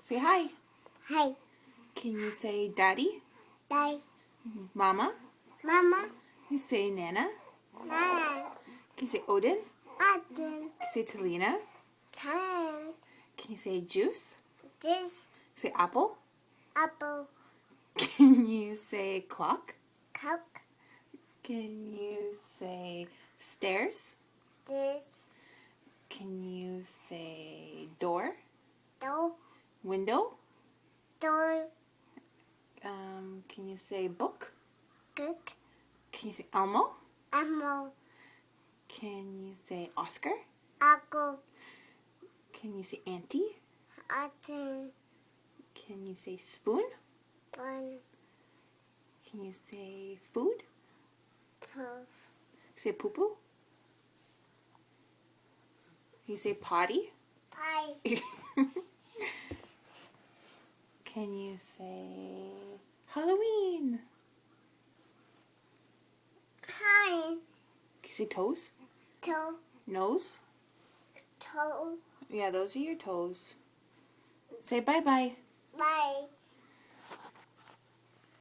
Say hi. Hi. Can you say daddy? Daddy. Mama? Mama. Can you say Nana? Nana. Can you say Odin? Odin. Can you say Talina? Time. Can you say juice? Juice. Say apple? Apple. Can you say clock? Coke. Can you say stairs? This. Can you say door? Door. Window? Door. Can you say book? Cook. Can you say Elmo? Elmo. Can you say Oscar? Apple. Can you say auntie? Auntie. Can you say spoon? Bun. Can you say food? Puff. Say poo-poo? Can you say potty? Pie. Can you say Halloween? Pie. Can you say toes? Toe. Nose? Toe. Yeah, those are your toes. Say bye-bye. Bye.